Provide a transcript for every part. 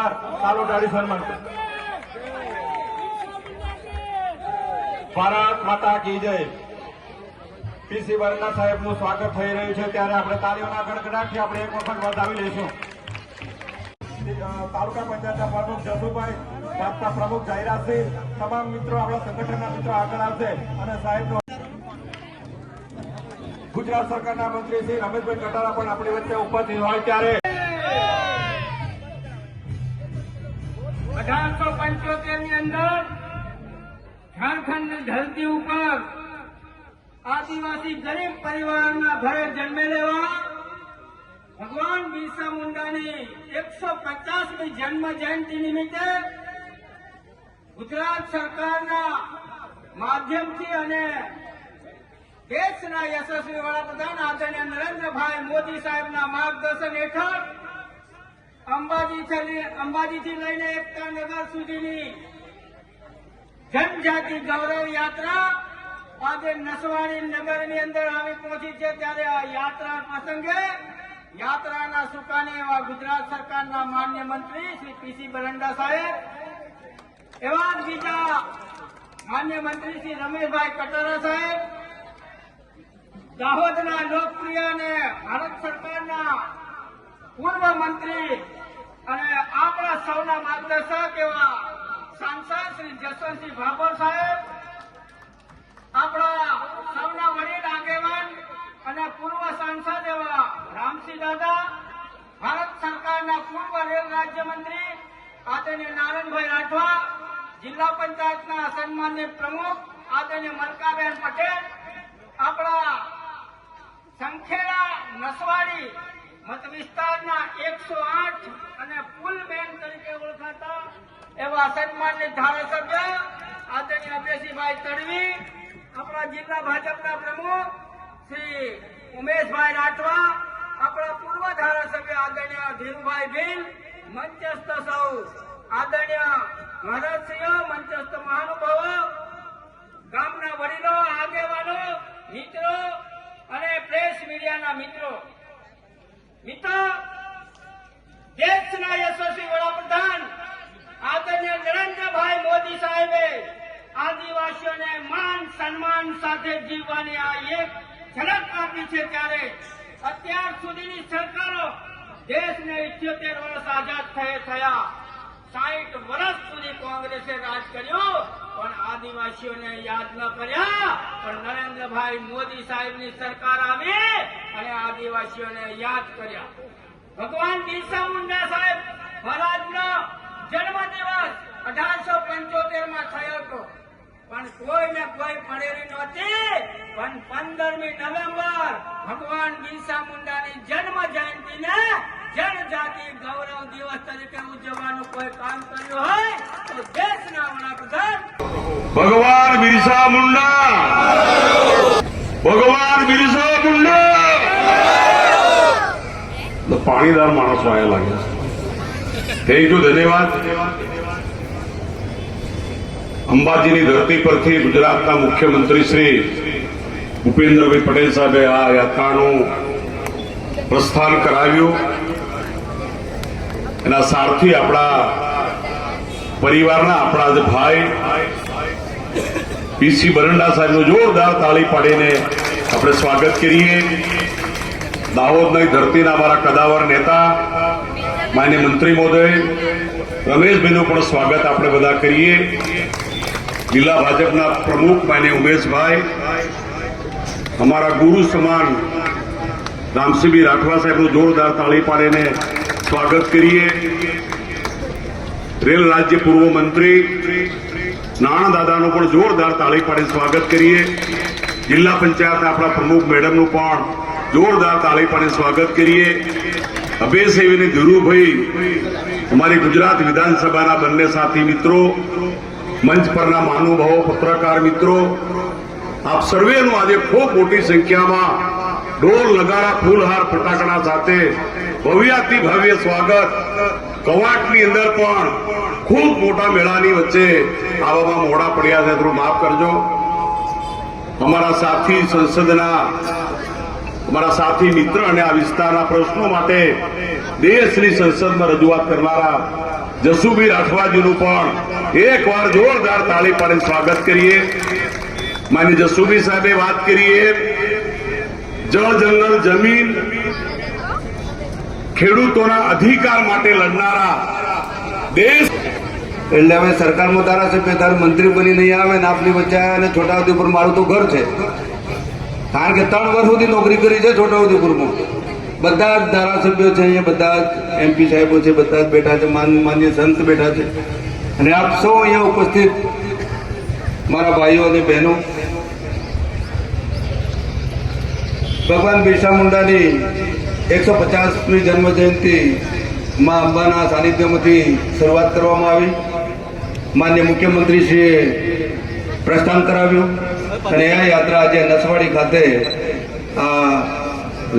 જોરદાર તાળીઓ ડાળી સન્માન. ભારત માતા કી જય. પીસી બરંડા સાહેબનું સ્વાગત થઈ રહ્યું છે ત્યારે આપણે તાળીઓના ગડગડાટથી આપણે એક વખત વધાવી લઈશું. તાલુકા પંચાયતના પ્રમુખ જસુભાઈ, ભાજપા પ્રમુખ જાહેરાતસિંહ, તમામ મિત્રો આપણા સંગઠનના મિત્રો આગળ આવશે અને સાહેબનો ગુજરાત સરકારના મંત્રી શ્રી રમેશભાઈ કટારા પણ આપણી વચ્ચે ઉપસ્થિત હોય ત્યારે 1875 ની અંદર ઝારખંડની ધરતી ઉપર આદિવાસી ગરીબ પરિવારના ઘરે જન્મેલા ભગવાન બિરસા મુંડાની 150મી જન્મ જયંતિ નિમિત્તે ગુજરાત સરકારના માધ્યમથી અને દેશના યશસ્વી વડાપ્રધાન આદરણીય નરેન્દ્રભાઈ મોદી સાહેબના માર્ગદર્શન હેઠળ અંબાજીથી લઈને એકતાનગર સુધીની જનજાતિ ગૌરવ યાત્રા આજે નસવાડી નગરની અંદર આવી પહોંચી છે ત્યારે આ યાત્રા પ્રસંગે યાત્રાના સુકાને એવા ગુજરાત સરકારના માન્ય મંત્રી શ્રી પીસી બરંડા સાહેબ, એવા જ બીજા માન્ય મંત્રી શ્રી રમેશભાઈ કટારા સાહેબ, દાહોદના લોકપ્રિય અને ભારત સરકારના પૂર્વ મંત્રી અને આપણા સૌના માર્ગદર્શક એવા સાંસદ શ્રી જસવંતસિંહ ભાભોર સાહેબ, આપણા સૌના વડીલ આગેવાન અને પૂર્વ સાંસદ એવા રામસિંહ દાદા, ભારત સરકારના પૂર્વ રેલ રાજ્યમંત્રી આદરણીય નારાયણભાઈ રાઠવા, જિલ્લા પંચાયતના સન્માન્ય પ્રમુખ આદરણીય મલકાબેન પટેલ, આપણા સંખેડા નસવાડી મત વિસ્તારના 108 અને પુલબેન તરીકે ઓળખાતા એવા સન્માનિત ધારાસભ્ય આદરણીય અભયસિંહભાઈ તડવી, આપણા જિલ્લા ભાજપના પ્રમુખ શ્રી ઉમેશભાઈ રાઠવા, આપણા પૂર્વ ધારાસભ્ય આદરણીય ધીરુભાઈ ભીલ, મંચસ્થ સૌ આદરણીય મહારાજશ્રીઓ, મંચસ્થ મહાનુભાવો, ગામના વડીલો, આગેવાનો, મિત્રો અને પ્રેસ મીડિયાના મિત્રો, દેશના યશસ્વી વડાપ્રધાન આદરણીય નરેન્દ્રભાઈ મોદી સાહેબે આદિવાસીઓને માન સન્માન સાથે જીવવાની આ એક ઝલક આપી છે ત્યારે અત્યાર સુધીની સરકારો દેશને 78 વર્ષ આઝાદ થયા, 60 વર્ષ સુધી કોંગ્રેસે રાજ કર્યું પણ આદિવાસીઓને યાદ ન કર્યા, પણ નરેન્દ્રભાઈ મોદી સાહેબની સરકાર આવી અને આદિવાસીઓને યાદ કર્યા. ભગવાન બિરસા મુંડા સાહેબ મહારાજનો જન્મદિવસ 1875માં થયો હતો પણ કોઈને કોઈ પડેલી નહોતી, પણ 15મી નવેમ્બર ભગવાન બિરસા મુંડાની જન્મ જયંતિને જનજાતિ ગૌરવ દિવસ તરીકે ઉજવવાનું કોઈ કામ કર્યું હોય તો દેશના વડાપ્રધાન ભગવાન બિરસા મુંડા, ભગવાન બિરસા મુંડા. પાણીદાર માણસો આયા લાગે. થેન્ક યુ, ધન્યવાદ. અંબાજીની ધરતી પરથી ગુજરાતના મુખ્યમંત્રી શ્રી ભૂપેન્દ્રભાઈ પટેલ સાહેબે આ યાત્રાનું પ્રસ્થાન કરાવ્યું. એના સારથી આપણા પરિવારના આપણા ભાઈ પીસી બરંડા સાહેબનું જોરદાર તાળી પાડીને આપણે સ્વાગત કરીએ. દાહોદની ધરતીના અમારા કદાવર નેતા માન્ય મંત્રી મહોદય રમેશભાઈનું પણ સ્વાગત આપણે બધા કરીએ. જિલ્લા ભાજપના પ્રમુખ માન્ય ઉમેશભાઈ, અમારા ગુરુ સમાન રામસિંહભાઈ રાઠવા સાહેબનું જોરદાર તાળી પાડીને સ્વાગત કરીએ. રેલ રાજ્ય પૂર્વ મંત્રી નાણા દાદાનું પણ જોરદાર તાળી પાડીને સ્વાગત કરીએ. જિલ્લા પંચાયત આપણા પ્રમુખ મેડમનું પણ જોરદાર તાળી પાડીને સ્વાગત કરીએ. અભયસિંહ અને ધીરુભાઈ, અમારી ગુજરાત વિધાનસભાના બંને સાથી મિત્રો, મંચ પરના મહાનુભાવો, પત્રકાર મિત્રો, આપ સર્વેનું આજે ખૂબ મોટી સંખ્યામાં ઢોલ નગારા ફૂલહાર ફટાકડા સાથે ભવ્યાતિ ભવ્ય સ્વાગત. કવાટની અંદર પણ ખૂબ મોટા મેળાની વચ્ચે આવવામાં મોડા પડ્યા છે, થોડું માફ કરજો. અમારા સાથી સંસદના અમારા સાથી મિત્ર અને આ વિસ્તારના પ્રશ્નો માટે દેશની સંસદમાં રજૂઆત કરનારા જસુભાઈ રાઠવાજીનું પણ એકવાર જોરદાર તાળી પાડીને સ્વાગત કરીએ. માન્ય જસુભાઈ સાહેબે વાત કરીએ જળ જંગલ જમીન ખેડૂતોના અધિકાર માટે લડનારા દેશ. એટલે હવે સરકારમાં ધારાસભ્ય તારે મંત્રી બની નહીં આવે ને આપની વચ્ચે આવ્યા અને છોટાઉદેપુર મારું તો ઘર છે, કારણ કે 3 વર્ષ સુધી નોકરી કરી છે છોટાઉદેપુરમાં. બધા જ ધારાસભ્યો છે અહીંયા, બધા જ MP સાહેબો છે, બધા જ બેઠા છે, માન્ય સંત બેઠા છે, અને આપ સૌ અહીંયા ઉપસ્થિત મારા ભાઈઓ અને બહેનો, ભગવાન બિરસા મુંડાની 150મી જન્મ જયંતિ માં અંબાના સાનિધ્યમાંથી શરૂઆત કરવામાં આવી. માન્ય મુખ્યમંત્રીશ્રીએ પ્રસ્થાન કરાવ્યું અને આ યાત્રા આજે નસવાડી ખાતે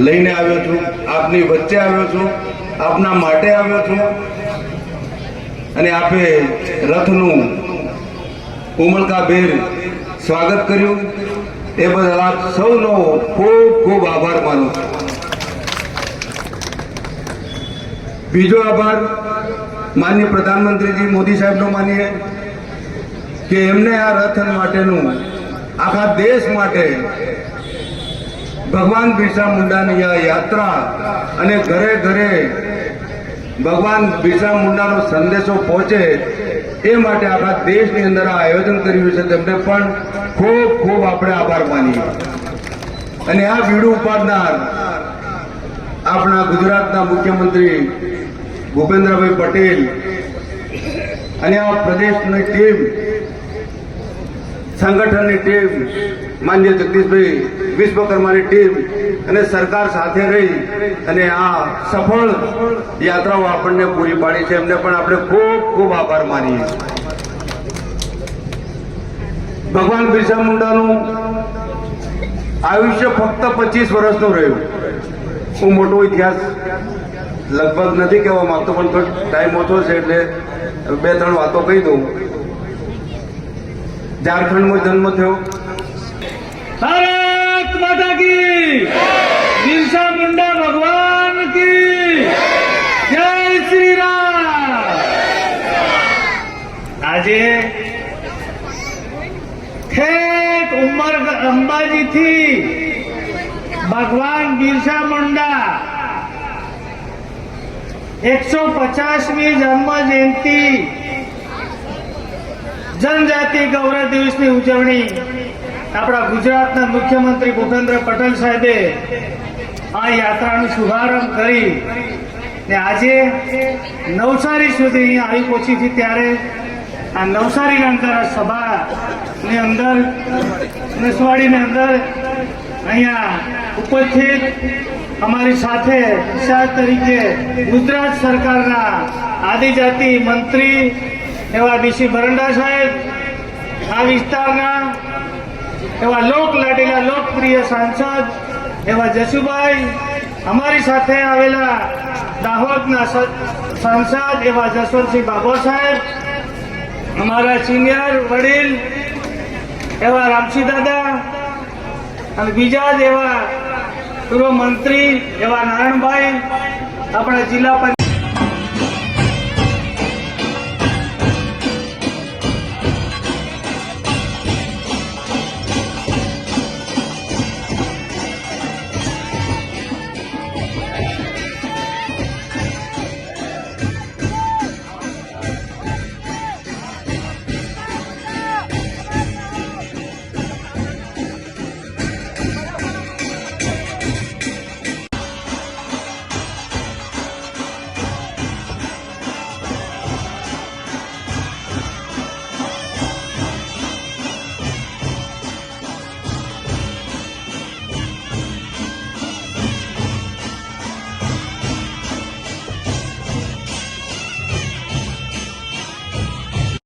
લઈને આવ્યો છું, આપની વચ્ચે આવ્યો છું, આપના માટે આવ્યો છું. અને આપે રથનું ઉમળકાભેર સ્વાગત કર્યું એ બદલ આપ સૌનો ખૂબ ખૂબ આભાર માનું છું. બીજો આભાર માન્ય પ્રધાનમંત્રીજી મોદી સાહેબનો માનીએ કે એમને આ રથ માટેનું આખા દેશ માટે ભગવાન બિરસા મુંડાની આ યાત્રા અને ઘરે ઘરે ભગવાન બિરસા મુંડાનો સંદેશો પહોંચે એ માટે આખા દેશની અંદર આ આયોજન કર્યું છે. તેમને પણ ખૂબ ખૂબ આપણે આભાર માનીએ. અને આ બીડું ઉપાડનાર આપણા ગુજરાતના મુખ્યમંત્રી ભૂપેન્દ્રભાઈ પટેલ અને આ પ્રદેશની ટીમ, સંગઠનની ટીમ, માન્ય જગદીશભાઈ વિશ્વકર્માની ટીમ અને સરકાર સાથે રહી અને આ સફળ યાત્રાઓ આપણને પૂરી પાડી છે. એમને પણ આપણે ખૂબ ખૂબ આભાર માનીએ. ભગવાન બિરસા મુંડાનું આયુષ્ય ફક્ત 25 વર્ષનું રહ્યું. હું મોટો ઇતિહાસ લગભગ નથી કહેવા માંગતો, પણ થોડો ટાઈમ ઓછો છે એટલે 2-3 વાતો કહી દઉં. ઝારખંડમાં જન્મ થયો. ભારત માતા કી, બિરસા મુંડા ભગવાન કી જય શ્રી રામ. આજે ખેત અંબાજી થી ભગવાન બિરસા મુંડા 150મી જન્મ જયંતિ જનજાતિ ગૌરવ દિવસની ઉજવણી આપણા ગુજરાતના મુખ્યમંત્રી ભૂપેન્દ્ર પટેલ સાહેબે આ યાત્રાનો શુભારંભ કરી ને આજે નવસારી સુધી અહીંયા આવી પહોંચી છે. ત્યારે આ નવસારીના અંદર આ સભાની અંદર નસવાડીની અંદર અહીંયા ઉપસ્થિત અમારી સાથે વિશાળ તરીકે ગુજરાત સરકારના આદિજાતિ મંત્રી એવા બીસી બરંડા સાહેબ, આ વિસ્તારના એવા લોક લાડીલા લોકપ્રિય સાંસદ એવા જસુભાઈ, અમારી સાથે આવેલા દાહોદના સાંસદ એવા જસવંતસિંહ બાબર સાહેબ, અમારા સિનિયર વડીલ એવા રામસિંહ દાદા અને બીજા જ એવા પૂર્વ મંત્રી એવા નારાયણભાઈ, આપણા જિલ્લા